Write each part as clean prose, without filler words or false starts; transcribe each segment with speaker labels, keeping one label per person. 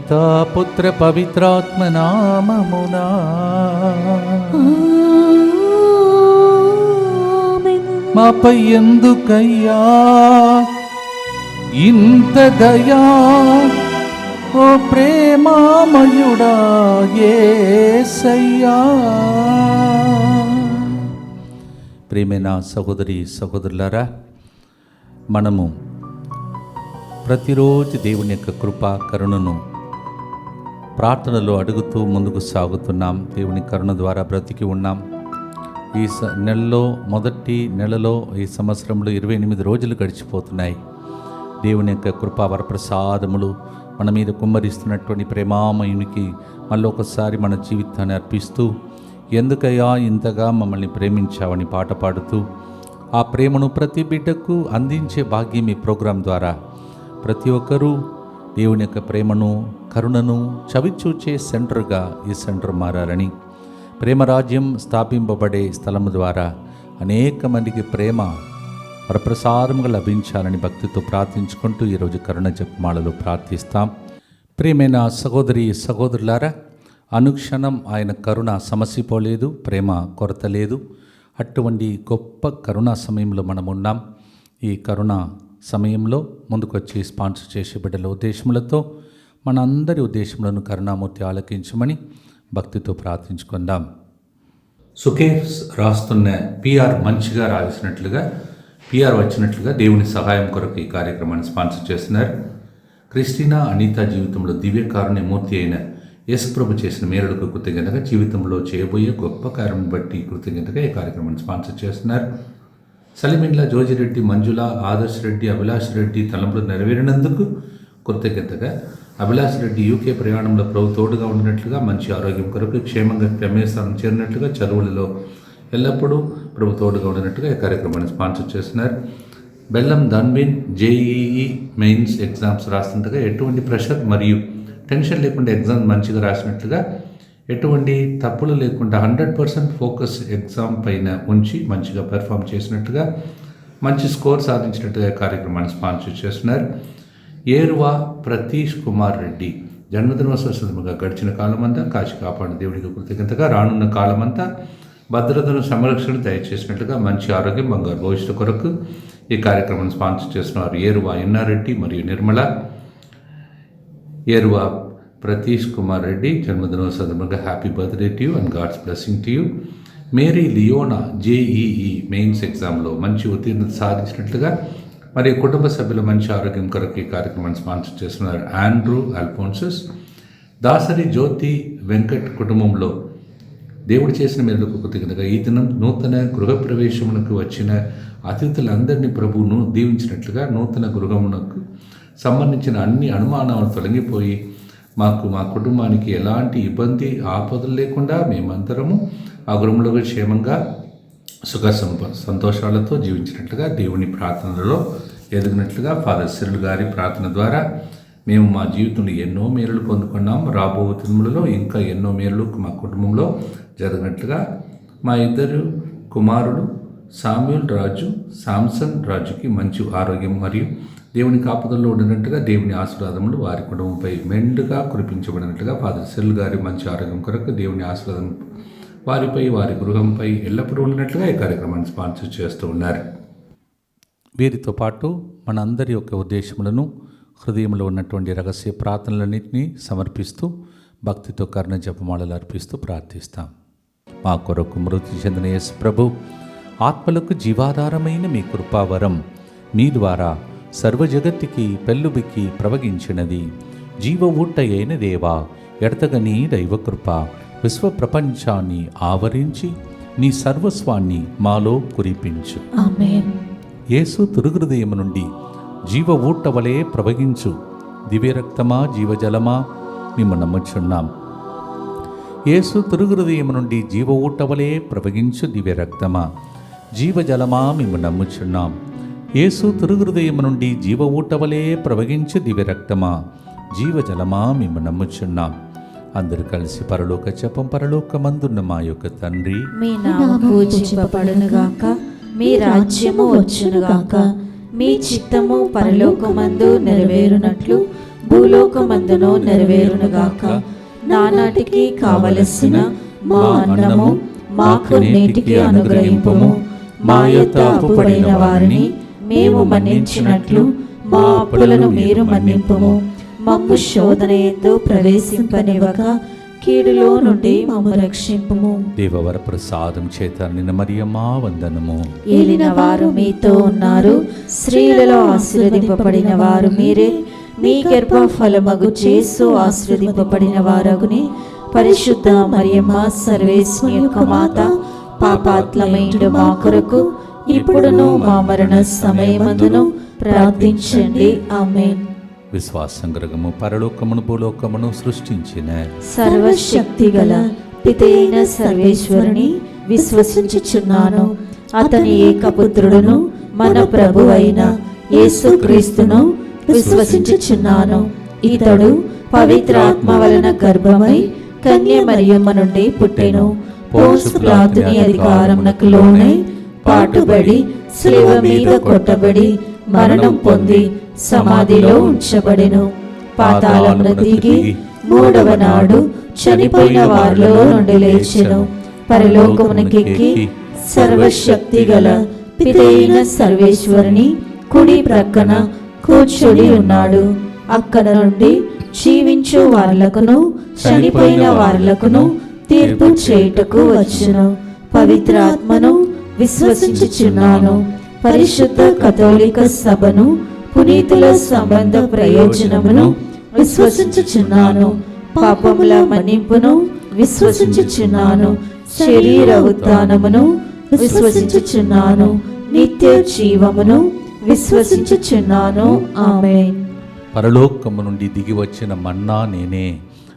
Speaker 1: పితా పుత్ర పవిత్రాత్మ నామమునా. మాపై ఎందుకయ్యా ఇంత దయా, ఓ ప్రేమామయుడా యేసయ్యా. ప్రియమైన సహోదరి సహోదరులారా, మనము ప్రతిరోజు దేవుని యొక్క కృప కరుణను ప్రార్థనలో అడుగుతూ ముందుకు సాగుతున్నాం. దేవుని కరుణ ద్వారా బ్రతికి ఉన్నాం. ఈ నెలలో మొదటి నెలలో ఈ సంవత్సరంలో 28 రోజులు గడిచిపోతున్నాయి. దేవుని యొక్క కృపా వరప్రసాదములు మన మీద కుమ్మరిస్తున్నటువంటి ప్రేమామయునికి మళ్ళొకసారి మన జీవితాన్ని అర్పిస్తూ, ఎందుకయ్యా ఇంతగా మమ్మల్ని ప్రేమించావని పాట పాడుతూ, ఆ ప్రేమను ప్రతి బిడ్డకు అందించే భాగ్యం ఈ ప్రోగ్రాం ద్వారా ప్రతి ఒక్కరూ దేవుని యొక్క ప్రేమను కరుణను చవిచూచే సెంటర్గా ఈ సెంటర్ మారాలని, ప్రేమరాజ్యం స్థాపింపబడే స్థలము ద్వారా అనేక మందికి ప్రేమ వరప్రసాదముగా లభించాలని భక్తితో ప్రార్థించుకుంటూ ఈరోజు కరుణ జపమాలలో ప్రార్థిస్తాం. ప్రియమైన సహోదరి సహోదరులారా, అనుక్షణం ఆయన కరుణ సమసిపోలేదు, ప్రేమ కొరత లేదు. అటువంటి గొప్ప కరుణా సమయంలో మనం ఉన్నాం. ఈ కరుణ సమయంలో ముందుకొచ్చి స్పాన్సర్ చేసే బిడ్డల ఉద్దేశములతో మన అందరి ఉద్దేశములను కరుణామూర్తి ఆలకించమని భక్తితో ప్రార్థించుకుందాం. సుఖేష్ రాస్తున్న పిఆర్ మంచిగా రాసినట్లుగా, పిఆర్ వచ్చినట్లుగా దేవుని సహాయం కొరకు ఈ కార్యక్రమాన్ని స్పాన్సర్ చేస్తున్నారు. క్రిస్టినా అనిత జీవితంలో దివ్యకారుణ్య మూర్తి అయిన యేసుప్రభు చేసిన మేలులకు కృతజ్ఞతగా, జీవితంలో చేయబోయే గొప్ప కార్యం బట్టి కృతజ్ఞతగా ఈ కార్యక్రమాన్ని స్పాన్సర్ చేస్తున్నారు. సలిమిండ్ల జోజిరెడ్డి, మంజుల, ఆదర్శ్ రెడ్డి, అభిలాష్ రెడ్డి తలంపులు నెరవేరినందుకు కృతజ్ఞతగా, అభిలాష్ రెడ్డి యూకే ప్రయాణంలో ప్రభు తోడుగా ఉండినట్లుగా, మంచి ఆరోగ్యం కొరకు క్షేమంగా గమ్యస్థానం చేరినట్లుగా, చదువులలో ఎల్లప్పుడూ ప్రభు తోడుగా ఉండినట్టుగా ఈ కార్యక్రమాన్ని స్పాన్సర్ చేస్తున్నారు. బెల్లం ధన్విన్ జేఈఈ మెయిన్స్ ఎగ్జామ్స్ రాస్తుండగా ఎటువంటి ప్రెషర్ మరియు టెన్షన్ లేకుండా ఎగ్జామ్ మంచిగా రాసినట్లుగా, ఎటువంటి తప్పులు లేకుండా 100% ఫోకస్ ఎగ్జామ్ పైన ఉంచి మంచిగా పెర్ఫామ్ చేసినట్టుగా, మంచి స్కోర్ సాధించినట్టుగా కార్యక్రమాన్ని స్పాన్సర్ చేస్తున్నారు. ఏరువా ప్రతీష్ కుమార్ రెడ్డి జన్మదినోత్సవంగా గడిచిన కాలమంతా కాచి కాపాడిన దేవుడికి కృతజ్ఞతగా, రానున్న కాలమంతా భద్రతను సంరక్షణ దయచేసినట్లుగా, మంచి ఆరోగ్యం బంగారు భవిష్యత్తు కొరకు ఈ కార్యక్రమాన్ని స్పాన్సర్ చేస్తున్నారు. ఏరువా ఎన్నారెడ్డి మరియు నిర్మల. ఏరువా ప్రతీష్ కుమార్ రెడ్డి జన్మదినోత్సవంగా happy birthday to you and God's blessing to you. Mary Leona JEE mains ఎగ్జామ్లో మంచి ఉత్తీర్ణత సాధించినట్లుగా, మరి కుటుంబ సభ్యుల మంచి ఆరోగ్యం కొరకు ఈ కార్యక్రమాన్ని స్పాన్సర్ చేస్తున్నారు. ఆండ్రూ అల్ఫోన్సస్. దాసరి జ్యోతి వెంకట్ కుటుంబంలో దేవుడు చేసిన మేలుకు కృతజ్ఞతగా, ఈ దినం నూతన గృహప్రవేశమునకు వచ్చిన అతిథులందరినీ ప్రభువును దీవించినట్లుగా, నూతన గృహమునకు సంబంధించిన అన్ని అనుమానాలు తొలగిపోయి మాకు మా కుటుంబానికి ఎలాంటి ఇబ్బంది ఆపదలు లేకుండా మేమందరము ఆ గృహంలో క్షేమంగా సుఖ సంతోషాలతో జీవించినట్లుగా, దేవుని ప్రార్థనలలో ఎదిగినట్లుగా, ఫాదర్ సిరుల్ గారి ప్రార్థన ద్వారా మేము మా జీవితంలో ఎన్నో మేలులు పొందుకున్నాం. రాబో తిరుమలలో ఇంకా ఎన్నో మేలులు మా కుటుంబంలో జరిగినట్లుగా, మా ఇద్దరు కుమారుడు సామ్యూల్ రాజు, శాంసన్ రాజుకి మంచి ఆరోగ్యం మరియు దేవుని కాపుదల్లో ఉండినట్టుగా, దేవుని ఆశీర్వాదములు వారి కుటుంబంపై మెండుగా కురిపించబడినట్లుగా, ఫాదర్ సిరుల్ గారి మంచి ఆరోగ్యం కొరకు దేవుని ఆశీర్వాదం వారిపై వారి గృహంపై ఎల్లప్పుడూ ఉండినట్లుగా ఈ కార్యక్రమాన్ని స్పాన్సర్ చేస్తూ ఉన్నారు. వీరితో పాటు మనందరి యొక్క ఉద్దేశములను, హృదయంలో ఉన్నటువంటి రహస్య ప్రార్థనలన్నింటినీ సమర్పిస్తూ భక్తితో కరుణ జపమాలలు అర్పిస్తూ ప్రార్థిస్తాం. మా కొరకు మృతి చెందిన యేసు ప్రభు ఆత్మలకు జీవాధారమైన మీ కృపావరం మీ ద్వారా సర్వజగత్తుకి పెళ్ళుబిక్కి ప్రవగించినది. జీవ ఊట అయిన దేవా, ఎడతగని దైవకృప విశ్వ ప్రపంచాన్ని ఆవరించి నీ సర్వస్వాన్ని మాలో కురిపించు.
Speaker 2: ఆమేన్.
Speaker 1: యేసు తిరుహృదయము నుండి జీవ ఊట వలె ప్రవగించు దివ్యరక్తమా జీవజలమా మేము నమ్ముచున్నాం. యేసు తిరుహృదయము నుండి జీవ ఊట వలె ప్రవగించు దివ్యరక్తమా జీవజలమా మేము నమ్ముచున్నాం. యేసు తిరుహృదయము నుండి జీవ ఊట వలె ప్రవగించు దివ్యరక్తమా జీవజలమా మేము నమ్ముచున్నాం. అందరూ కలిసి పరలోక జపం. పరలోకమందున్న మా యొక్క తండ్రి,
Speaker 2: మీ నామము పూజింపబడునుగాక, మీ రాజ్యము వచ్చునుగాక, మీ చిత్తము పరలోకమందు నెరవేరునట్లు భూలోకమందును నెరవేరునుగాక. నానాటికి కావలసిన మా అన్నము మాకు నేటికి అనుగ్రహింపుము. మా యొద్ద అప్పుపడిన వారిని మేము మన్నించినట్లు మా అప్పులను మీరు మన్నింపుము. మమ్ము శోధన యందు ప్రవేశింపనివ్వక కీడులో నుండి మమ్ము రక్షింపుము.
Speaker 1: దేవవర ప్రసాదం చేత నిన్న మరియమ్మా వందనము.
Speaker 2: ఏలిన వారు మీతో ఉన్నారు, స్త్రీలలో ఆశీర్వదింపబడిన వారు మీరే. మీ గర్భ ఫలమగు యేసు ఆశీర్వదింపబడిన వారగుని. పరిశుద్ధ మరియమ్మ సర్వేశ్వరి యొక్క మాత, పాపాత్ములైన మా కొరకు ఇప్పుడును మా మరణ సమయమందును ప్రార్థించండి. ఆమేన్.
Speaker 1: విశ్వాసం గ్రగము పరలోకమును భూలోకమును సృష్టించిన
Speaker 2: సర్వశక్తి గల పితైన సర్వేశ్వరుని విశ్వసించుచున్నాను. అతని ఏకపుత్రుడును మన ప్రభు అయిన యేసుక్రీస్తును విశ్వసించుచున్నాను. ఇతడు పవిత్రాత్మ వలన గర్భమై కన్య మరియమ్మ నుండి పుట్టెను. పోన్సు పిలాతుని అధికారమునకు లోనై పాటుబడి శిలువ మీద కొట్టబడి మరణం పొంది సమాధిలో ఉంచబడెను. పాతాళమున దిగి మూడవ నాడు చనిపోయిన వారిలో నుండి లేచెను. పరలోకమునకెక్కి సర్వశక్తి గల పితైన సర్వేశ్వరుని కుడి ప్రక్కన కూర్చొని ఉన్నాడు. అక్కడ నుండి జీవించు వారులకును చనిపోయిన వారులకును తీర్పు చేయుటకు వచ్చును. పవిత్రాత్మను విశ్వసించుచున్నాను. పరిశుద్ధ కథోలిక సభను, పునీతుల సంబంధ ప్రయోజనమును విశ్వసించుచున్నాను. పాపముల మన్నింపును విశ్వసించుచున్నాను. శరీర ఉత్థానమును విశ్వసించుచున్నాను. నిత్య జీవమును విశ్వసించుచున్నాను. ఆమేన్.
Speaker 1: పరలోకము నుండి దిగి వచ్చిన మన్నా నేనే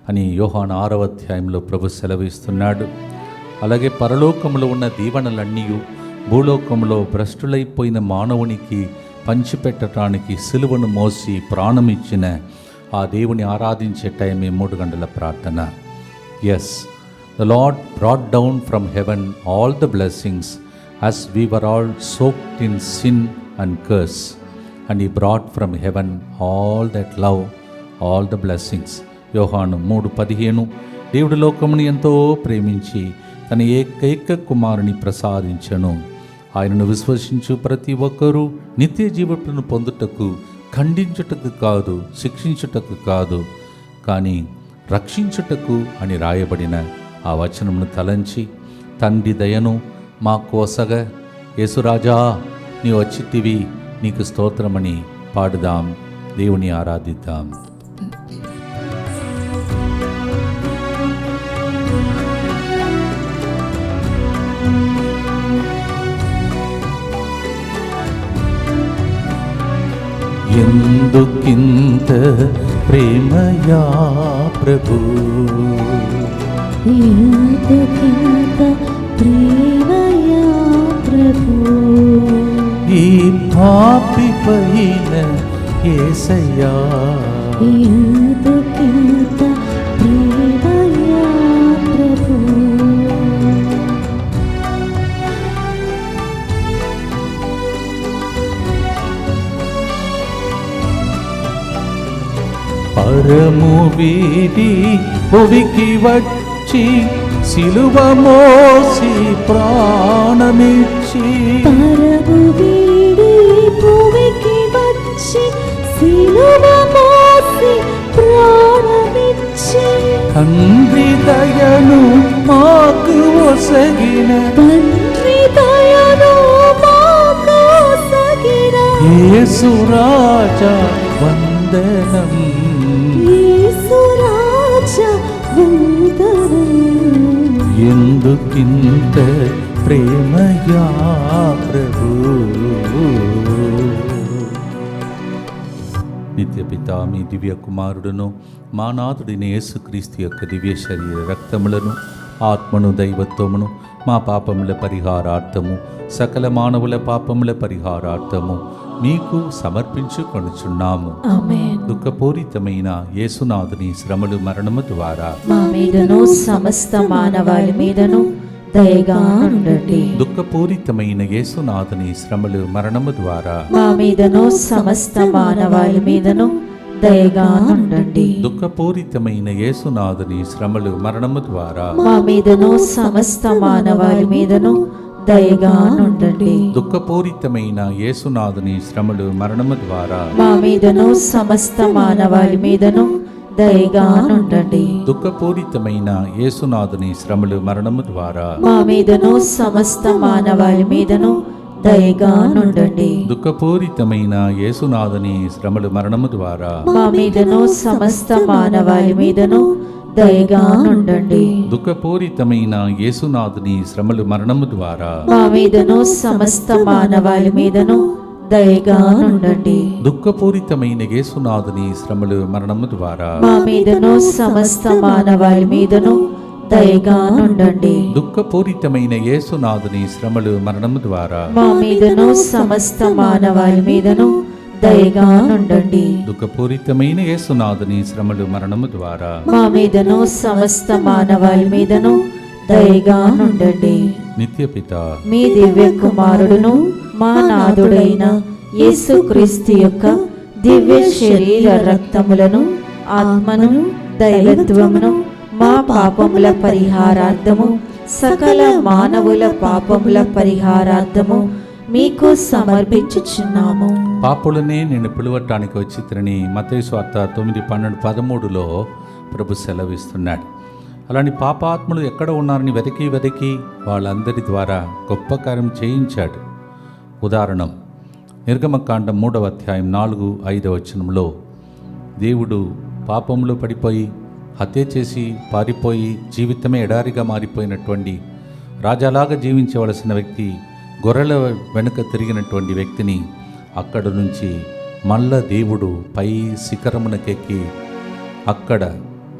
Speaker 1: అని యోహాను 6వ అధ్యాయంలో ప్రభు సెలవిస్తున్నాడు. అలాగే పరలోకములో ఉన్న దీవెనలన్నీ భూలోకంలో భ్రష్టులైపోయిన మానవునికి పంచిపెట్టడానికి సిలువను మోసి ప్రాణమిచ్చిన ఆ దేవుని ఆరాధించే టైమే 3 గంటల ప్రార్థన. Yes, the lord brought down from heaven all the blessings as we were all soaked in sin and curse, and he brought from heaven all that love, all the blessings. యోహాను 3:15 దేవుడు లోకమును ఎంతో ప్రేమించి తన ఏకైక కుమారుని ప్రసాదించెను. ఆయనను విశ్వసించు ప్రతి ఒక్కరూ నిత్య జీవమును పొందుటకు, ఖండించుటకు కాదు, శిక్షించుటకు కాదు, కానీ రక్షించుటకు అని రాయబడిన ఆ వచనమును తలంచి తండ్రి దయను మా కోసగా యేసురాజా నీ వచ్చితివి, నీకు స్తోత్రమని పాడుదాం, దేవుని ఆరాధిద్దాం. ఎందుకింత ప్రేమయా ప్రభు,
Speaker 2: ఎందుకింత ప్రేమయా ప్రభు,
Speaker 1: ఈ పాపి పైన యేసయ్యా,
Speaker 2: ఎందుకింత ప్రేమయా ప్రభు.
Speaker 1: పరము వీడి భువికి వచ్చి సిలువ మోసి ప్రాణమిచ్చి,
Speaker 2: పరము వీడి భువికి వచ్చి సిలువ మోసి ప్రాణమిచ్చి,
Speaker 1: తండ్రి దయను మాకు ఒసగిన,
Speaker 2: తండ్రి దయను మాకు ఒసగిన
Speaker 1: యేసురాజా వందనం,
Speaker 2: యేసురాజా వందనం.
Speaker 1: ఎందుకింత ప్రేమయా ప్రభు. నిత్యపిత మీ దివ్య కుమారుడును మా నాథుడిని యేసుక్రీస్తు యొక్క దివ్య శరీర రక్తములను, ఆత్మను, దైవత్వమును మా పాపముల పరిహారార్థము, సకల మానవుల పాపముల పరిహారార్థము మీకు సమర్పించుకొనుచున్నాము.
Speaker 2: ఆమేన్.
Speaker 1: దుఃఖపూరితమైన యేసునాథుని శ్రమలు మరణము ద్వారా
Speaker 2: మా మీదను సమస్త మానవాళి మీదను దయగా ఉండండి.
Speaker 1: దుఃఖపూరితమైన యేసునాథుని శ్రమలు మరణము ద్వారా
Speaker 2: మా మీదను సమస్త మానవాళి మీదను దయగా ఉండండి.
Speaker 1: దుఃఖపూరితమైన యేసునాథుని శ్రమలు మరణము ద్వారా
Speaker 2: మా మీదను సమస్త మానవాళి మీదను దయగా ఉండండి.
Speaker 1: దుఃఖపూరితమైన యేసునాథుని శ్రమలు మరణము ద్వారా
Speaker 2: మా మీదను సమస్త మానవాళి మీదను దయగా ఉండండి.
Speaker 1: దుఃఖపూరితమైన యేసునాథుని శ్రమలు మరణము ద్వారా
Speaker 2: మా మీదను సమస్త మానవాళి మీదను దయగా ఉండండి.
Speaker 1: దుఃఖపూరితమైన యేసునాథుని శ్రమలు మరణము ద్వారా
Speaker 2: మా మీదను సమస్త మానవాళి మీదను దయగా ఉండండి.
Speaker 1: దుఃఖపూరితమైన యేసునాథుని శ్రమలు మరణము ద్వారా
Speaker 2: మా మీదను సమస్త మానవాళి మీదను దయగా ఉండండి.
Speaker 1: దుఃఖపూరితమైన యేసునాథుని శ్రమలు మరణము ద్వారా
Speaker 2: మా మీదను సమస్త మానవాళి మీదను దయగా ఉండండి.
Speaker 1: దుఃఖపూరితమైన యేసునాథుని శ్రమలు మరణము ద్వారా
Speaker 2: మా మీదను సమస్త మానవాళి మీదను దయగా ఉండండి.
Speaker 1: దుఃఖపూరితమైన యేసునాథుని శ్రమలు మరణము ద్వారా
Speaker 2: మా మీదను సమస్త మానవాళి మీదను దయగా ఉండండి.
Speaker 1: నిత్యపిత
Speaker 2: మీ దివ్య కుమారుడును మా నాథుడైన యేసుక్రీస్తు యొక్క దివ్య శరీర రక్తములను ఆత్మను దైవత్వమును మా పాపముల పరిహారార్థము సకల మానవుల పాపముల పరిహారార్థము మీకు సమర్పించుచున్నాము.
Speaker 1: పాపులనే నేను పిలువటానికి వచ్చి తిరని మత్తయి సువార్త 9:12-13లో ప్రభు సెలవిస్తున్నాడు. అలాంటి పాపాత్ములు ఎక్కడ ఉన్నారని వెతికి వాళ్ళందరి ద్వారా గొప్ప కార్యం చేయించాడు. ఉదాహరణం నిర్గమకాండం 3వ అధ్యాయం 4-5 వచనంలో దేవుడు పాపంలో పడిపోయి హత్య చేసి పారిపోయి జీవితమే ఎడారిగా మారిపోయినటువంటి రాజాలాగా జీవించవలసిన వ్యక్తి, గొర్రెల వెనుక తిరిగినటువంటి వ్యక్తిని అక్కడ నుంచి మళ్ళా దేవుడు పై శిఖరమునకెక్కి అక్కడ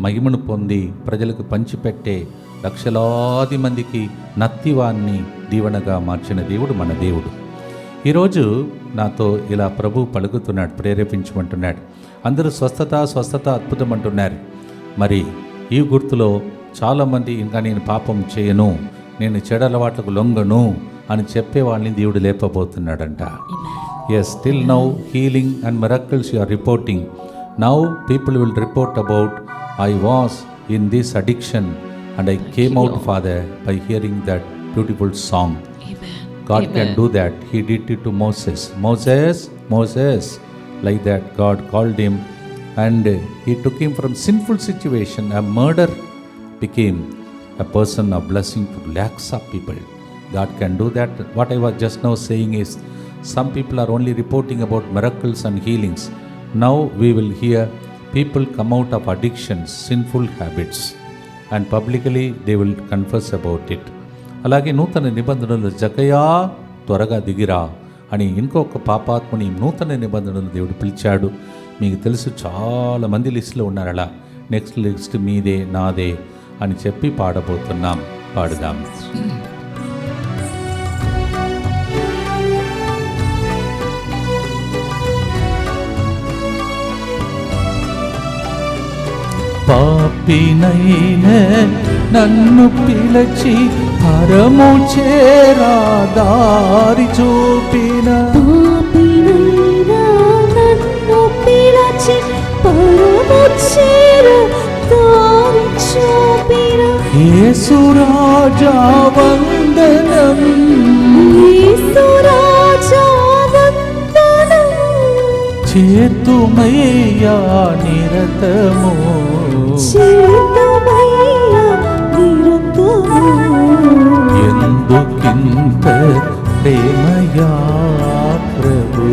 Speaker 1: మహిమను పొంది ప్రజలకు పంచిపెట్టే లక్షలాది మందికి నత్తివాన్ని దీవెనగా మార్చిన దేవుడు మన దేవుడు. ఈరోజు నాతో ఇలా ప్రభు పలుకుతున్నాడు, ప్రేరేపించమంటున్నాడు. అందరూ స్వస్థత అద్భుతం అంటున్నారు. మరి ఈ గుర్తులో చాలామంది ఇంకా నేను పాపం చేయను, నేను చెడలవాట్లకు లొంగను అని చెప్పే వాళ్ళని దేవుడు లేపబోతున్నాడంట. Yes, still now healing and miracles you are reporting. Now people will report about I was in this addiction and I came out, Father, by hearing that beautiful song. God can do that. He did it to Moses. Moses, like that God called him and he took him from sinful situation. A murder became a person of blessing to lakhs of people. God can do that. What I was just now saying is, some people are only reporting about miracles and healings. Now we will hear people come out of addictions, sinful habits, and publicly they will confess about it. అలాగే నూతన నిబంధనలు జకయా త్వరగా దిగిరా అని ఇంకొక పాపాత్మని నూతన నిబంధనలు దేవుడు పిలిచాడు. మీకు తెలుసు, చాలా మంది లిస్టులో ఉన్నారు. అలా నెక్స్ట్ లిస్ట్ మీదే నాదే అని చెప్పి పాడబోతున్నాం. పాడుదాం. పాపినైన నన్ను పిలచి పరము చేరా దారి చూపిన,
Speaker 2: పాపినైన నన్ను పిలచి పరము చేరా దారి చూపిన,
Speaker 1: యేసు రాజా వందనం,
Speaker 2: యేసు రాజా వందనం,
Speaker 1: చేతుమయ్యా నిరతము,
Speaker 2: చేతుమయ్యా నిరతము,
Speaker 1: ఎందుకింత ప్రేమయా ప్రభు.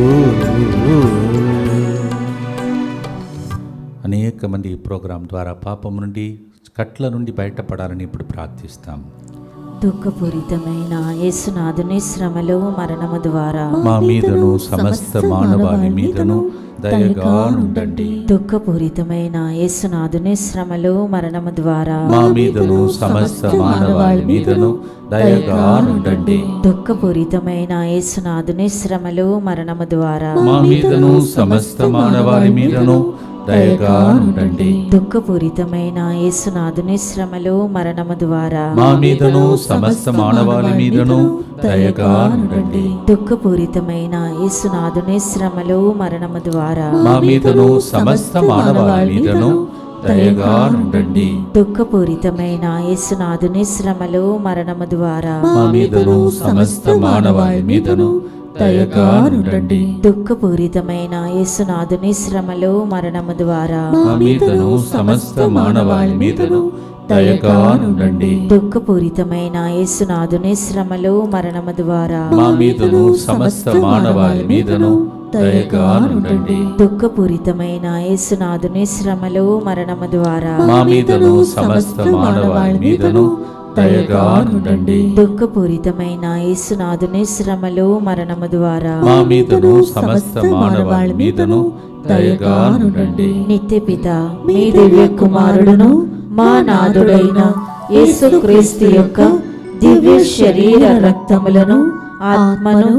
Speaker 1: అనేక మంది ఈ ప్రోగ్రాం ద్వారా పాపం నుండి, కట్ల నుండి బయటపడాలని ఇప్పుడు ప్రార్థిస్తాం.
Speaker 2: దుఃఖపూరితమైన యేసునాథుని శ్రమలు మరణము ద్వారా
Speaker 1: మా మీదను సమస్త మానవాళి మీదను దయగా ఉండండి.
Speaker 2: దుఃఖపూరితమైన యేసునాథుని శ్రమలు మరణము ద్వారా
Speaker 1: మా మీదను సమస్త మానవాళి మీదను దయగా ఉండండి.
Speaker 2: దుఃఖపూరితమైన యేసునాథుని శ్రమలు మరణము ద్వారా
Speaker 1: మా మీదను సమస్త మానవాళి మీదను దయగా ఉండండి.
Speaker 2: దుఃఖపూరితమైన యేసునాథుని శ్రమలు మరణము ద్వారా
Speaker 1: మా మీదను సమస్త మానవాళి మీదను దయగా ఉండండి.
Speaker 2: దుఃఖపూరితమైన యేసునాథుని శ్రమలు మరణము ద్వారా ద్వారా
Speaker 1: మా మీదను సమస్త మానవాళి మీదను దయగా నుండండి.
Speaker 2: దుఃఖపూరితమైన యేసునాథుని శ్రమలు మరణము ద్వారా
Speaker 1: మా మీదను సమస్త మానవాళి మీదను దయగా నుండండి.
Speaker 2: దుఃఖపూరితమైన యేసునాథుని శ్రమలు మరణము ద్వారా
Speaker 1: మా మీదను సమస్త మానవాళి మీదను దయగా నుండండి.
Speaker 2: దుఃఖపూరితమైన యేసునాథుని శ్రమలు మరణము ద్వారా
Speaker 1: మా మీదను సమస్త మానవాళి మీదను దయగా నుండండి.
Speaker 2: దుఃఖపూరితమైన యేసునాథుని శ్రమలు మరణము ద్వారా
Speaker 1: మా మీదను సమస్త మానవాళి మీదను దయగా నుండండి.
Speaker 2: దుఃఖపూరితమైన యేసునాథుని శ్రమలు మరణము ద్వారా
Speaker 1: మా మీదను సమస్త మానవాళి మీదను దయగా నుండండి.
Speaker 2: నిత్యపిత మీ దివ్య కుమారుడును మా నాథుడైన యేసుక్రీస్తు యొక్క దివ్య శరీర రక్తములను ఆత్మను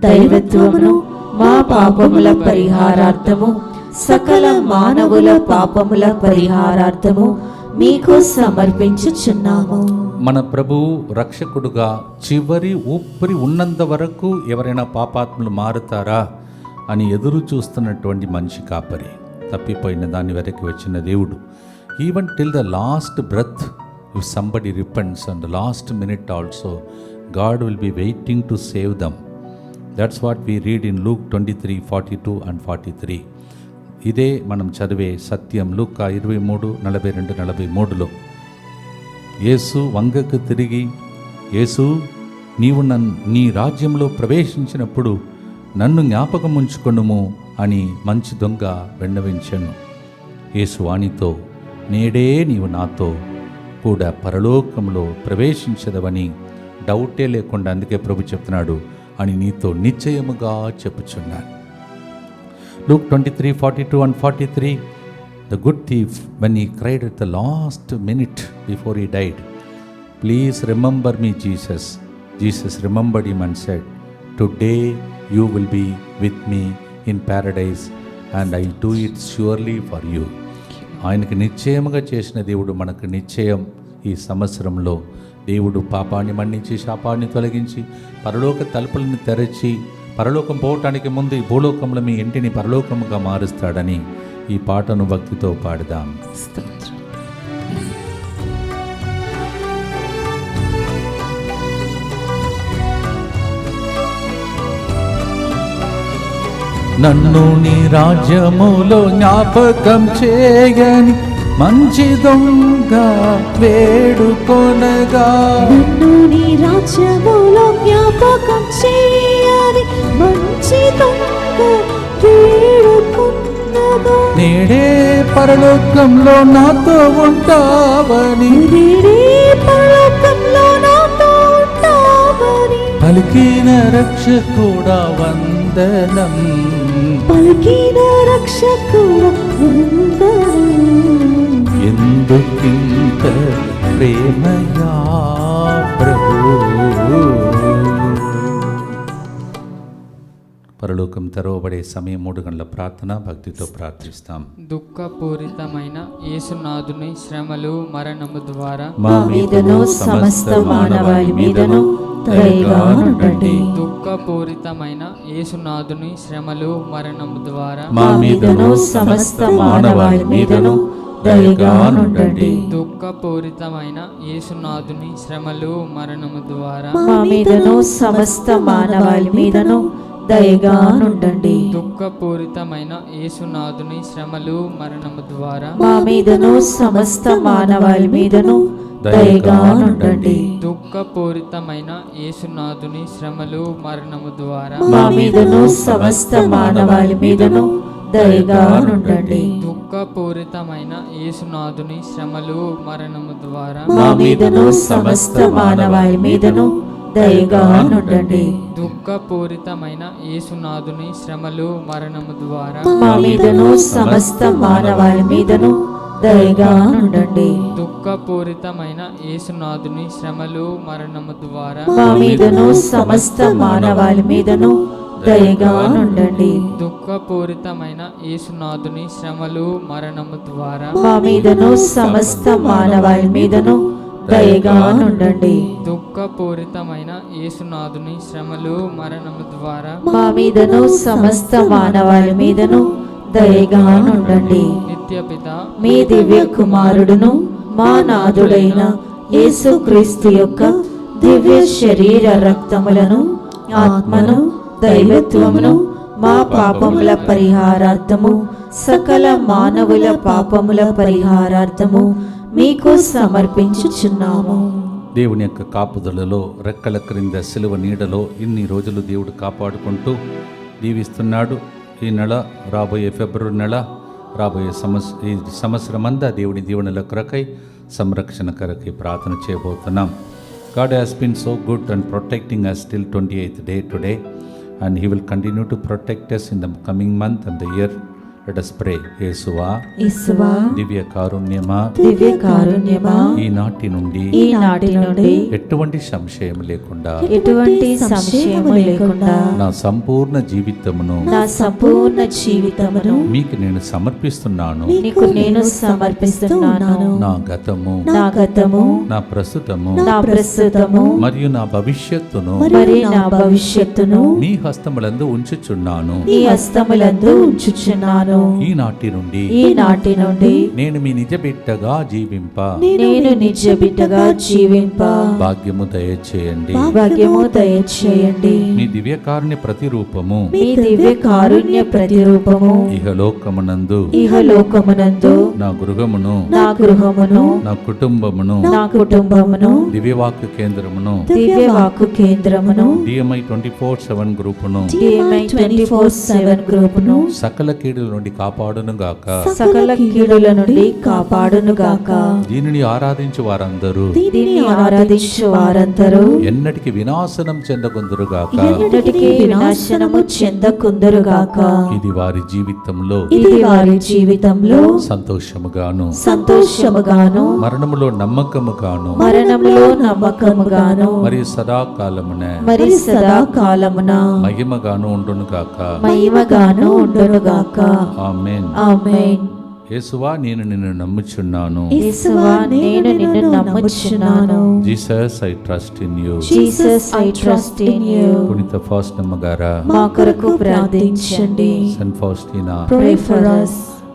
Speaker 2: దైవత్వమును మా పాపముల పరిహారార్థము సకల మానవుల పాపముల పరిహారార్థము మీకు సమర్పించుచున్నాము.
Speaker 1: మన ప్రభువు రక్షకుడుగా చివరి ఊపిరి ఉన్నంత వరకు ఎవరైనా పాపాత్ములు మారుతారా అని ఎదురు చూస్తున్నటువంటి మనిషి కాపరి, తప్పిపోయిన దాని వరకు వచ్చిన దేవుడు. Even till the last breath, if somebody repents and last minute also, God will be waiting to save them. That's what we read in Luke 23:42 and 43. ఇదే మనం చదివే సత్యం లూకా 23:42-43లో. యేసు వంగకు తిరిగి, యేసు నీవు నీ రాజ్యంలో ప్రవేశించినప్పుడు నన్ను జ్ఞాపకం ఉంచుకొనుము అని మంచి దొంగ విన్నవించెను. యేసు వానితో, నేడే నీవు నాతో కూడా పరలోకంలో ప్రవేశించదవని డౌటే లేకుండా, అందుకే ప్రభు చెప్తున్నాడు, అని నీతో నిశ్చయముగా చెప్పుచున్నాను. Luke 23:42 and 43, the good thief, when he cried at the last minute before he died, please remember me, Jesus. Jesus remembered him and said, today you will be with me in paradise and I do it surely for you. ఆయనకు నిశ్చయముగా చేసిన దేవుడు మనకు నిశ్చయం. ఈ సంవత్సరంలో దేవుడు పాపాన్ని మన్నించి శాపాన్ని తొలగించి పరలోక తలుపులను తెరచి పరలోకం పోవటానికి ముందు ఈ భూలోకంలో మీ ఇంటిని పరలోకముగా మారుస్తాడని ఈ పాటను భక్తితో పాడదాం. నన్ను నీ రాజ్యములో జ్ఞాపకం చేయని మంచి దొంగ వేడుకొనగా,
Speaker 2: నన్ను నీ రాజ్యములో జ్ఞాపకం చేయని మంచి దొంగ వేడుకొనగా,
Speaker 1: నేడే పరలోకంలో నాతో ఉంటావని,
Speaker 2: నేడే పరలోకంలో నాతో ఉంటావని
Speaker 1: పలికిన రక్షకుడా వందనం,
Speaker 2: పలికిన రక్షకుడా వందనం.
Speaker 1: ఎందుకింత ప్రేమయా ప్రభు. పరలోకం తెరవబడే సమయం 3 గంటల ప్రార్థన భక్తితో ప్రార్థిస్తాం.
Speaker 3: దుఃఖపూరితమైన యేసునాథుని శ్రమలు మరణము ద్వారా
Speaker 2: మా మీదను సమస్త మానవాళి మీదను దయగా నుండండి.
Speaker 3: దుఃఖపూరితమైన యేసునాథుని శ్రమలు మరణము ద్వారా
Speaker 2: మా మీదను సమస్త మానవాళి మీదను దయగా నుండండి.
Speaker 3: దుఃఖపూరితమైన యేసునాథుని శ్రమలు మరణము ద్వారా
Speaker 2: మా మీదను సమస్త మానవాళి మీదను దయగా నుండండి.
Speaker 3: దుఃఖపూరితమైన యేసునాథుని శ్రమలు మరణము ద్వారా
Speaker 2: మా మీదను సమస్త మానవాళి మీదను దయగా నుండండి.
Speaker 3: దుఃఖపూరితమైన యేసునాథుని శ్రమలు మరణము ద్వారా
Speaker 2: మా మీదను సమస్త మానవాళి మీదను దయగా నుండండి.
Speaker 3: దుఃఖపూరితమైన యేసునాథుని శ్రమలు మరణము ద్వారా
Speaker 2: మా మీదను సమస్త మానవాళి మీదను దయగా నుండండి.
Speaker 3: దుఃఖపూరితమైన యేసునాథుని శ్రమలు మరణము ద్వారా
Speaker 2: మా మీదను సమస్త మానవాళి మీదను దయగా నుండండి.
Speaker 3: దుఃఖపూరితమైన యేసునాథుని శ్రమలు మరణము ద్వారా
Speaker 2: మా మీదను సమస్త మానవాళి మీదను దయగా నుండండి.
Speaker 3: దుఃఖపూరితమైన యేసునాథుని శ్రమలు మరణము ద్వారా
Speaker 2: మా మీదను సమస్త మానవాళి మీదను దయగా నుండండి.
Speaker 3: దుఃఖపూరితమైన యేసునాథుని శ్రమలు మరణము ద్వారా
Speaker 2: మా మీదను సమస్త మానవాళి మీదను దయగా నుండండి.
Speaker 3: నిత్యపిత
Speaker 2: మీ దివ్య కుమారుడును మా నాథుడైన యేసుక్రీస్తు యొక్క దివ్య శరీర రక్తములను ఆత్మను దైవత్వమును మా పాపముల పరిహారార్థము సకల మానవుల పాపముల పరిహారార్థము మీకు సమర్పించుచున్నాము.
Speaker 1: దేవుని యొక్క కాపుదలలో రెక్కల క్రింద సిలువ నీడలో ఇన్ని రోజులు దేవుడు కాపాడుకుంటూ దీవిస్తున్నాడు. ఈ నెల రాబోయే ఫిబ్రవరి నెల రాబోయే ఈ సంవత్సరమంతా దేవుని దీవెనల కొరకై సంరక్షణ కొరకై ప్రార్థన చేయబోతున్నాం. God has been so good and protecting us till 28th day today, and He will continue to protect us in the coming month and the year. Let us pray. యేసువా దివ్య కారుణ్యమా ఈనాటి నుండి ఎటువంటి సంశయం లేకుండా నా సంపూర్ణ జీవితమును మీకు నేను సమర్పిస్తున్నాను. నా గతము నా ప్రస్తుతము మరియు నా భవిష్యత్తును నీ హస్తములందు ఉంచుచున్నాను. ఈనాటి నుండి నేను మీ నిజ బిడ్డగా జీవింప భాగ్యము దయచేయండి. మీ దివ్యకారుణ్య ప్రతిరూపము ఇహలోకమునందు నా గృహమును నా కుటుంబమును దివ్యవాక్కు కేంద్రమును DMI 24/7 గ్రూపును సకల కీడుల నుండి కాపాడునుగాక. దీనిని ఆరాధించు వారందరూ ఎన్నటికి వినాశనం చెందకుందురుగాక. ఇది వారి జీవితంలో సంతోషముగాను మరణములో నమ్మకముగాను మరియు సదాకాలమున మహిమగాను ఉండునుగాక. ఆమేన్. యేసువా నేను నిన్ను నమ్ముచున్నాను. Jesus I trust in you. పునీత ఫాస్టినా గారా
Speaker 2: మా కొరకు ప్రార్థించండి.
Speaker 1: Saint Faustina
Speaker 2: Pray for us.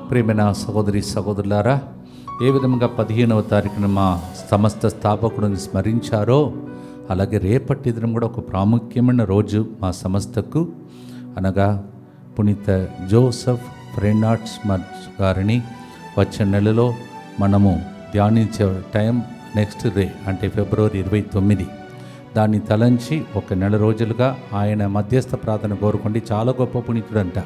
Speaker 1: ప్రియమైన సహోదరి సహోదరులారా, ఏ విధంగా 15వ తారీఖున మా సమస్త స్థాపకుడిని స్మరించారో అలాగే రేపటి దినం కూడా ఒక ప్రాముఖ్యమైన రోజు మా సంస్థకు, అనగా పునీత జోసెఫ్ రెనార్డ్స్ గారిని వచ్చే నెలలో మనము ధ్యానించే టైం నెక్స్ట్ డే అంటే ఫిబ్రవరి 29. దాన్ని తలంచి ఒక నెల రోజులుగా ఆయన మధ్యస్థ ప్రార్థన కోరుకోండి. చాలా గొప్ప పునీతుడంట,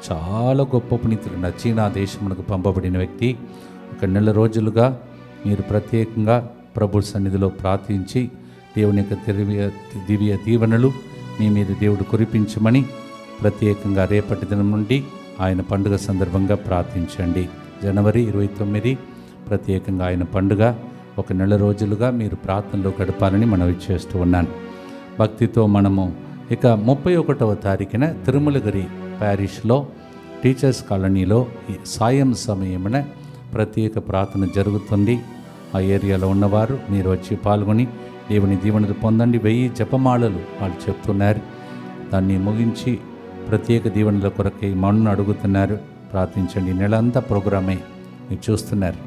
Speaker 1: చాలా గొప్ప పునీతుడంట. చీనా దేశమునకు పంపబడిన వ్యక్తి. ఒక నెల రోజులుగా మీరు ప్రత్యేకంగా ప్రభు సన్నిధిలో ప్రార్థించి దేవుని యొక్క దివ్య దీవెనలు మీ మీద దేవుడు కురిపించమని ప్రత్యేకంగా రేపటి దినం నుండి ఆయన పండుగ సందర్భంగా ప్రార్థించండి. జనవరి 29 ప్రత్యేకంగా ఆయన పండుగ. ఒక నెల రోజులుగా మీరు ప్రార్థనలో గడపాలని మనవి చేస్తూ ఉన్నాను. భక్తితో మనము ఇక 31వ తారీఖున తిరుమలగిరి ప్యారిష్లో టీచర్స్ కాలనీలో సాయం సమయమున ప్రత్యేక ప్రార్థన జరుగుతుంది. ఆ ఏరియాలో ఉన్నవారు మీరు వచ్చి పాల్గొని దేవుని దీవెనలు పొందండి. 1000 జపమాలలు వాళ్ళు చెప్తున్నారు. దాన్ని ముగించి ప్రత్యేక దీవెనల కొరకై మన్ను అడుగుతున్నారు. ప్రార్థించండి. నెలంతా ప్రోగ్రామే మీరు చూస్తున్నారు.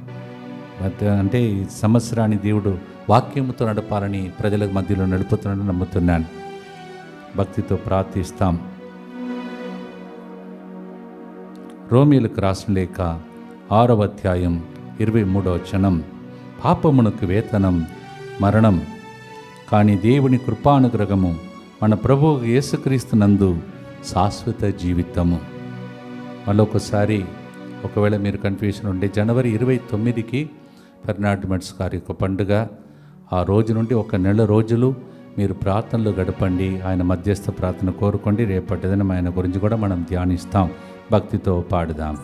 Speaker 1: అంటే ఈ సంవత్సరాన్ని దేవుడు వాక్యముతో నడపాలని ప్రజల మధ్యలో నడుపుతున్నాడని నమ్ముతున్నాను. భక్తితో ప్రార్థిస్తాం. రోమీయులకు రాసిన లేఖ 6వ అధ్యాయం 23వ వచనం, పాపమునకు వేతనం మరణం, కానీ దేవుని కృపానుగ్రహము మన ప్రభువు యేసుక్రీస్తు నందు శాశ్వత జీవితము. మళ్ళొకసారి ఒకవేళ మీరు కన్ఫ్యూషన్ ఉంటే, జనవరి 29కి ఫెర్నాండ్ గారి యొక్క పండుగ. ఆ రోజు నుండి ఒక నెల రోజులు మీరు ప్రార్థనలు గడపండి. ఆయన మధ్యస్థ ప్రార్థన కోరుకోండి. రేపటి దినం ఆయన గురించి కూడా మనం ధ్యానిస్తాం. భక్తితో పాడుదాం.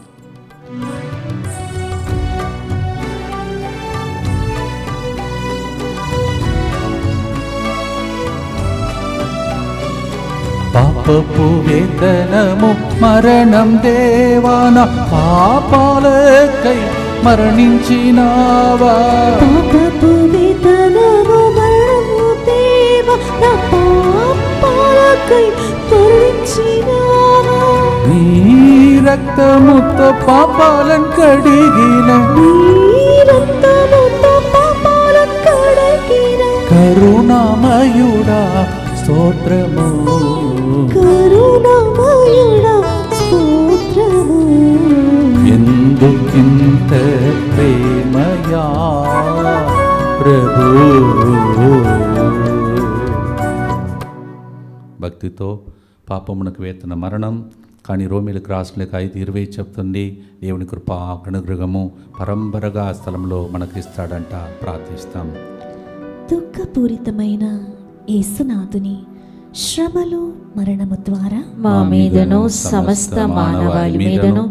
Speaker 1: పాపపు వేతనము మరణం దేవాన, పాపాలకై మరణించినావా.
Speaker 2: పాపపు వేతనము మరణము దేవా, నా పాపాలకై మరణించినావా.
Speaker 1: నీ రక్తముతో పాపాలను కడిగిన
Speaker 2: రక్తముతో పాపాలను కడిగిన
Speaker 1: కరుణామయుడా స్తోత్రము,
Speaker 2: కరుణామయుడా స్తోత్రము.
Speaker 1: ఎందుకింత ప్రేమయా ప్రభు. భక్తితో పాపమునకు వేతన మరణం, కానీ రోమిలకు రాసులకు 5:20 చెప్తుంది దేవుని కృప అనుగ్రహము పరంపరగా ఆ స్థలంలో మనకి ఇస్తాడంట. ప్రార్థిస్తాం.
Speaker 2: దుఃఖపూరితమైన యేసునాథుని శ్రమలు మరణము ద్వారా
Speaker 3: మా మీదను సమస్త మానవాళి మీదను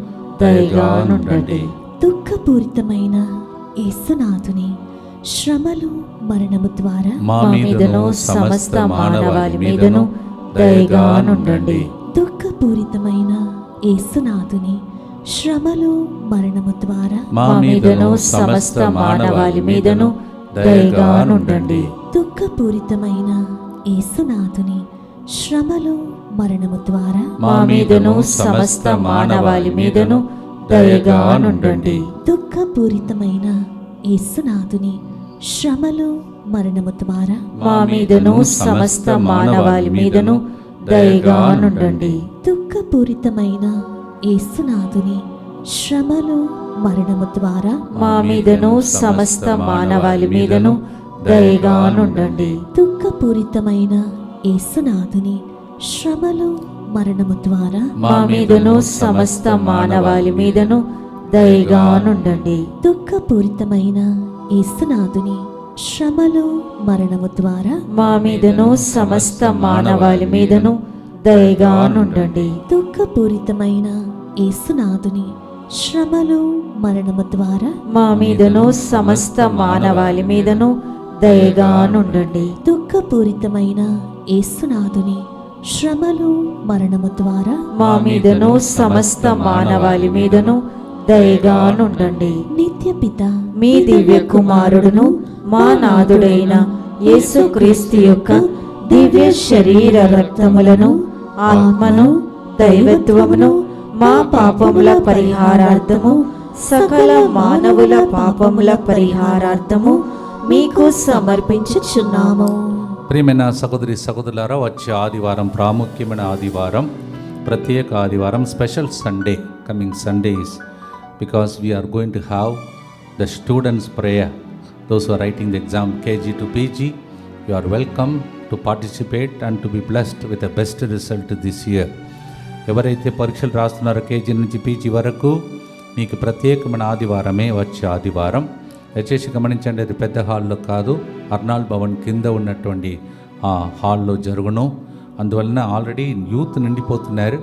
Speaker 3: దయగా నుండండి.
Speaker 2: దుఃఖపూరితమైన యేసునాథుని శ్రమలు మరణము ద్వారా
Speaker 1: మా మీదను సమస్త మానవాళి మీదను దయగా నుండండి.
Speaker 2: దుఃఖపూరితమైన యేసునాథుని శ్రమలు మరణము ద్వారా
Speaker 1: మా మీదను సమస్త మానవాళి మీదను దయగా నుండండి.
Speaker 2: దుఃఖపూరితమైన యేసునాథుని శ్రమలు మరణము ద్వారా
Speaker 1: మా మీదను సమస్త మానవాళి మీదను దయగా నుండండి.
Speaker 2: దుఃఖపూరితమైన యేసునాథుని శ్రమలు మరణము ద్వారా
Speaker 3: మా మీదను సమస్త మానవాళి మీదను దయగా నుండండి.
Speaker 2: దుఃఖపూరితమైన యేసునాథుని శ్రమలు మరణము ద్వారా
Speaker 3: మా మీదను సమస్త మానవాళి మీదను దయగా నుండండి.
Speaker 2: దుఃఖపూరితమైన యేసునాథుని శ్రమలు మరణము ద్వారా
Speaker 3: మా మీదను సమస్త మానవాళి మీదను దయగా నుండండి.
Speaker 2: దుఃఖపూరితమైన యేసునాథుని శ్రమలు మరణము ద్వారా
Speaker 3: మా మీదను సమస్త మానవాళి మీదను దయగా నుండండి.
Speaker 2: దుఃఖపూరితమైన యేసునాథుని శ్రమలు మరణము ద్వారా
Speaker 3: మా మీదను సమస్త మానవాళి మీదను దయగా నుండండి.
Speaker 2: దుఃఖపూరితమైన యేసునాథుని శ్రమలు మరణము ద్వారా
Speaker 3: మా మీదను సమస్త మానవాళి మీదను దయగా నుండండి.
Speaker 2: నిత్యపిత
Speaker 3: మీ దివ్య కుమారుడును మా నాథుడైన యేసుక్రీస్తు యొక్క దివ్య శరీర రక్తములను ఆత్మను దైవత్వమును మా పాపముల పరిహారార్థము సకల మానవుల పాపముల పరిహారార్థము మీకు సమర్పించుచున్నాము.
Speaker 1: ప్రియమైన సహోదరి సహోదరులారా, వచ్చే ఆదివారం ప్రాముఖ్యమైన ఆదివారం, ప్రత్యేక ఆదివారం, special Sunday. Coming Sunday is because we are going to have the students prayer. Those who are writing the exam KG to PG, you are welcome to participate and to be blessed with the best result this year. ఎవరైతే పరీక్షలు రాస్తున్నారో KG నుంచి PG వరకు, మీకు ప్రత్యేకమైన ఆదివారమే వచ్చే ఆదివారం. దయచేసి గమనించండి, అది పెద్ద హాల్లో కాదు, అర్నాల్డ్ భవన్ కింద ఉన్నటువంటి ఆ హాల్లో జరుగును. అందువలన ఆల్రెడీ యూత్ నిండిపోతున్నారు.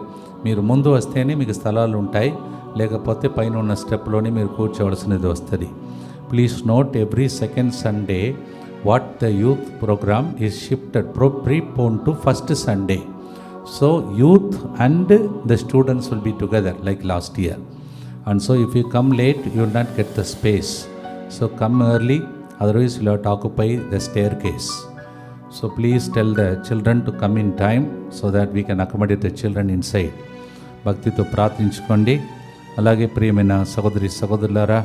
Speaker 1: మీరు ముందు వస్తేనే మీకు స్థలాలు ఉంటాయి, లేకపోతే పైన ఉన్న స్టెప్లోనే మీరు కూర్చోవలసినది వస్తుంది. Please note, every second Sunday what the youth programme is shifted prepone to first Sunday. So youth and the students will be together like last year. And so if you come late, you will not get the space. So come early, otherwise you will have to occupy the staircase. So please tell the children to come in time so that we can accommodate the children inside. భక్తితో ప్రార్థించుకోండి. అలాగే ప్రియమైన సహోదరి సహోదరులారా,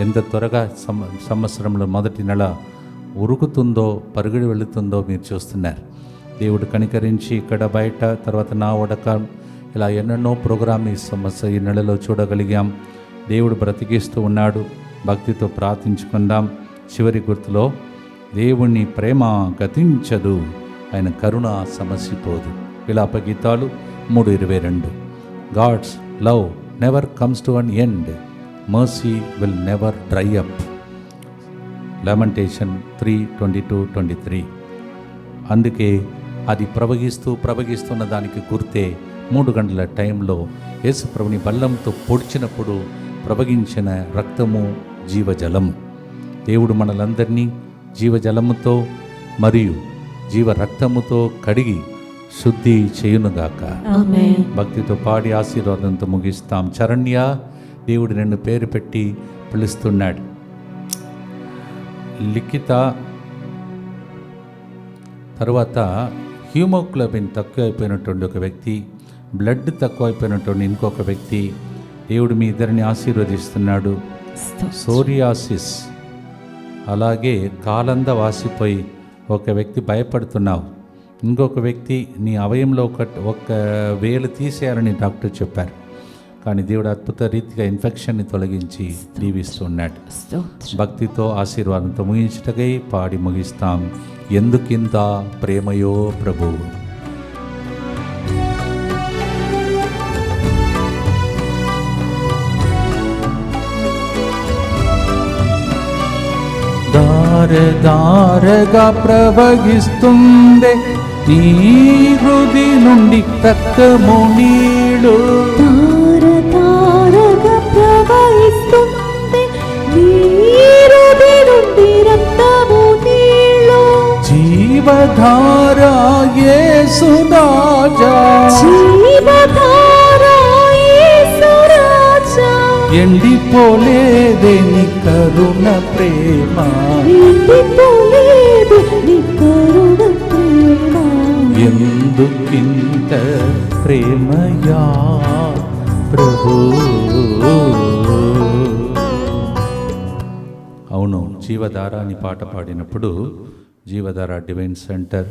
Speaker 1: ఎంత త్వరగా సంవత్సరంలో మొదటి నెల ఉరుకుతుందో పరుగుడు వెళుతుందో మీరు చూస్తున్నారు. దేవుడు కనికరించి ఇక్కడ బయట, తర్వాత నా వడక, ఇలా ఎన్నెన్నో ప్రోగ్రామ్ ఈ నెలలో చూడగలిగాం. దేవుడు బ్రతికిస్తూ ఉన్నాడు. భక్తితో ప్రార్థించుకుందాం. చివరి గుర్తులో, దేవుని ప్రేమ గతించదు, ఆయన కరుణ సమసిపోదు. విలాప గీతాలు 3:22. God's love never comes to an end, mercy will never dry up. Lamentation 3:22-23. అందుకే అది ప్రవహిస్తున్న దానికి గుర్తే 3 గంటల టైంలో యేసు ప్రభుని బల్లంతో పొడిచినప్పుడు ప్రవహించిన రక్తము జీవజలము. దేవుడు మనలందరినీ జీవజలముతో మరియు జీవ రక్తముతో కడిగి శుద్ధి చేయునుగాక.
Speaker 2: ఆమేన్.
Speaker 1: భక్తితో పాడి ఆశీర్వాదంతో ముగిస్తాం. చరణ్య, దేవుడు నిన్ను పేరు పెట్టి పిలుస్తున్నాడు. లిఖిత, తర్వాత హ్యూమోగ్లోబిన్ తక్కువ అయిపోయినటువంటి ఒక వ్యక్తి, బ్లడ్ తక్కువైపోయినటువంటి ఇంకొక వ్యక్తి, దేవుడు మీ ఇద్దరిని ఆశీర్వదిస్తున్నాడు. సోరియాసిస్, అలాగే కాలంద వాసిపోయి ఒక వ్యక్తి భయపడుతున్నావు, ఇంకొక వ్యక్తి నీ అవయంలో ఒక వేలు తీసేయాలని డాక్టర్ చెప్పారు, కానీ దేవుడు అద్భుత రీతిగా ఇన్ఫెక్షన్ని తొలగించి దీవిస్తున్నాడు. భక్తితో ఆశీర్వాదంతో ముగించుటకై పాడి ముగిస్తాం. ఎందుకింత ప్రేమయో ప్రభువు. దారగా ప్రవహిస్తుండే నీ హృది నుండి రక్తము నీళ్ళు,
Speaker 3: ధారగా ప్రవహిస్తుంది నీ హృది నుండి రక్తము నీళ్ళు.
Speaker 1: జీవధార యేసు రాజా,
Speaker 3: జీవధార యేసు రాజా,
Speaker 1: ఎండిపోలేదే నీ కరుణ ప్రేమ,
Speaker 3: ఎండిపోలేదు నీ కరుణ ప్రేమ.
Speaker 1: ఎందుకింత ప్రేమయా ప్రభు. అవును, జీవధార అని పాట పాడినప్పుడు Jeevadhara divine centre,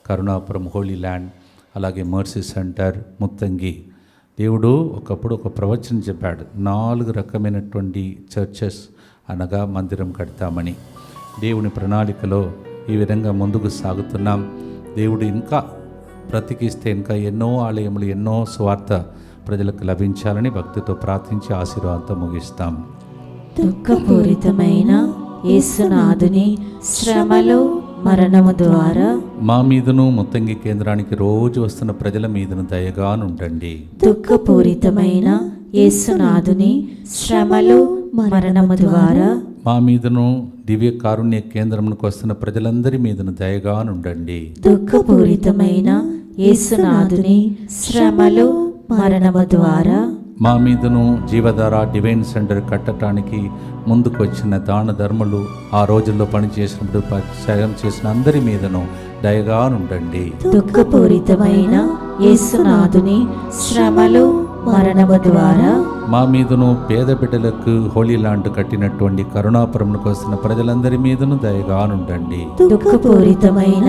Speaker 1: Karunapuram holy land, అలాగే మర్సీ సెంటర్, ముత్తంగి, దేవుడు ఒకప్పుడు ఒక ప్రవచనం చెప్పాడు, 4 రకమైనటువంటి చర్చెస్ అనగా మందిరం కడతామని. దేవుని ప్రణాళికలో ఈ విధంగా ముందుకు సాగుతున్నాం. దేవుడు ఇంకా బ్రతికిస్తే ఇంకా ఎన్నో ఆలయములు, ఎన్నో స్వార్థ ప్రజలకు లభించాలని భక్తితో ప్రార్థించి ఆశీర్వాదంతో ముగిస్తాం.
Speaker 3: దుఃఖపూరితమైన యేసునాథుని శ్రమలు మరణము ద్వారా
Speaker 1: మా మీదను ముత్తంగి కేంద్రానికి రోజు వస్తున్న ప్రజల మీదను దయగానుండండి.
Speaker 3: దుఃఖపూరితమైన యేసునాథుని శ్రమలు మరణము ద్వారా
Speaker 1: మా మీదను దివ్య కారుణ్య కేంద్రమునకు వస్తున్న ప్రజలందరి మీదను దయగానుండండి.
Speaker 3: దుఃఖపూరితమైన యేసునాథుని శ్రమలు మరణము ద్వారా
Speaker 1: మా మీదను జీవధార డివైన్ సెంటర్ కట్టడానికి ముందుకు వచ్చిన దాన ధర్మలు, ఆ రోజుల్లో పనిచేసినప్పుడు సాయం చేసిన అందరి మీదను దయగానుండండి.
Speaker 3: దుఃఖపూరితమైన యేసునాథుని శ్రమలు మరణము ద్వారా
Speaker 1: మా మీదను పేద బిడ్డలకు హోలీ ల్యాండ్ కట్టినటువంటి కరుణాపురంకు వస్తున్న ప్రజలందరి మీదను దయగానుండండి.
Speaker 3: దుఃఖపూరితమైన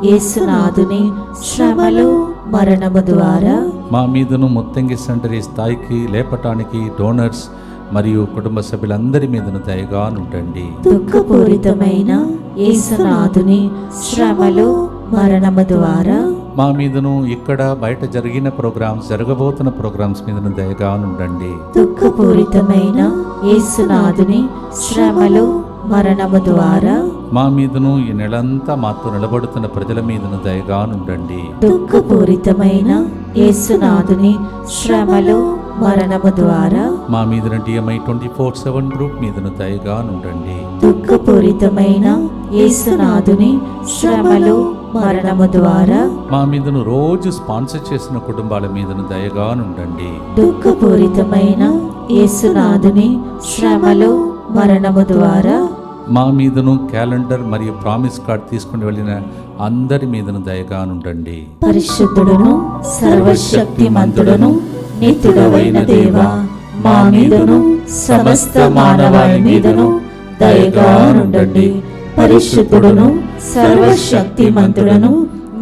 Speaker 3: యేసునాథుని శ్రమలు మరణము ద్వారా
Speaker 1: మా మీదను ముత్తంగి సెంటర్ ఈ స్థాయికి లేపటానికి డోనర్స్ మరియు కుటుంబ సభ్యులందరి మీదను దయగానుండండి.
Speaker 3: దుఃఖపూరితమైన యేసునాథుని శ్రమలు మరణము ద్వారా
Speaker 1: మా మీదను ఇక్కడ బయట జరిగిన ప్రోగ్రామ్స్, జరగబోతున్న ప్రోగ్రామ్స్ మీదను దయగానుండండి.
Speaker 3: దుఃఖపూరితమైన యేసునాథుని శ్రమలు మరణము ద్వారా
Speaker 1: మా మీదను ఈ నెలంతా మాతో నిలబడుతున్న ప్రజల మీదను దయగానుండండి.
Speaker 3: దుఃఖపూరితమైన యేసునాథుని శ్రమలు మరణము ద్వారా
Speaker 1: మా మీదను DMI 24/7 గ్రూప్ మీదను దయగానుండండి.
Speaker 3: దుఃఖపూరితమైన యేసునాథుని శ్రమలు మరణము ద్వారా
Speaker 1: మా మీదను రోజు స్పాన్సర్ చేసిన కుటుంబాల మీదను దయగానుండండి.
Speaker 3: దుఃఖపూరితమైన యేసునాథుని శ్రమలు మరణము ద్వారా
Speaker 1: మా మీదను క్యాలెండర్ మరియు ప్రామిస్ కార్డ్ తీసుకుని వెళ్ళిన అందరి మీదను దయగానుండండి.
Speaker 3: పరిశుద్ధుడును సర్వశక్తిమంతుడును నిత్యుడవైన దేవా, మా మీదను సమస్త మానవాళి మీదను దయగానుండండి. పరిశుద్ధుడును సర్వశక్తిమంతుడును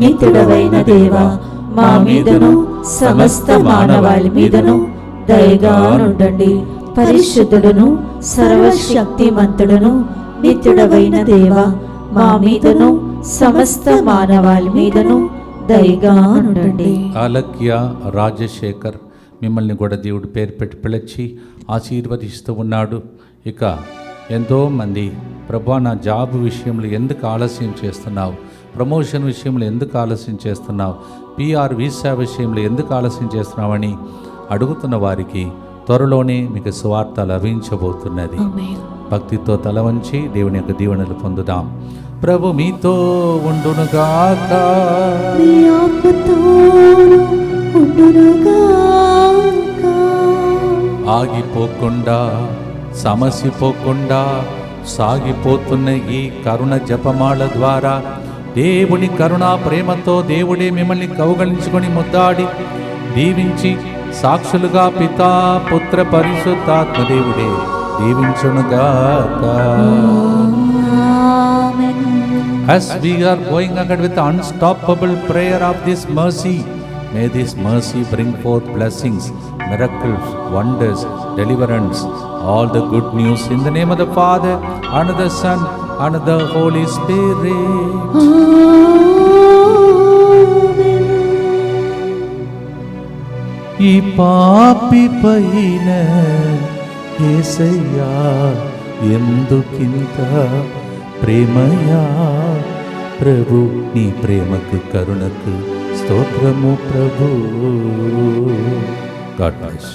Speaker 3: నిత్యుడవైన దేవా, మా మీదను సమస్త మానవాళి మీదను దయగానుండండి. పరిశుద్ధుడును సర్వశక్తిమంతుడును నిత్యుడవైన దేవా, మా మీదను సమస్త మానవాళి మీదను దయగానుండండి.
Speaker 1: ఆలక్య రాజశేఖర్ మిమ్మల్ని కూడా దేవుడు పేరు పెట్టి పిలిచి ఆశీర్వదిస్తూ ఉన్నాడు. ఇక ఎంతోమంది, ప్రభా నా జాబ్ విషయంలో ఎందుకు ఆలస్యం చేస్తున్నావు, ప్రమోషన్ విషయంలో ఎందుకు ఆలస్యం చేస్తున్నావు, PR వీసా విషయంలో ఎందుకు ఆలస్యం చేస్తున్నావని అడుగుతున్న వారికి త్వరలోనే మీకు సువార్త లభించబోతున్నది. భక్తితో తల వంచి దేవుని యొక్క దీవెనలు పొందుదాం. ప్రభు మీతో ఉండునుగాక.
Speaker 3: మీ ఆత్మతోను ఉండునుగాక.
Speaker 1: ఆగిపోకుండా సమసిపోకుండా సాగిపోతున్న ఈ కరుణ జపమాల ద్వారా దేవుని కరుణా ప్రేమతో దేవుడే మిమ్మల్ని కౌగలించుకొని ముద్దాడి దీవించి సాక్షులుగా పితా పుత్ర పరిశుద్ధాత్మ దేవుడే దీవించునుగాక. As we are going ahead with the unstoppable prayer of this mercy, may this mercy bring forth blessings, miracles, wonders, deliverance, all the good news in the name of the Father and the Son and the Holy Spirit. ఈ పాపి పైన యేసయ్యా ఎందుకింత ప్రేమయా, ప్రభు నీ ప్రేమకు కరుణకు స్తోత్రము ప్రభు. God bless.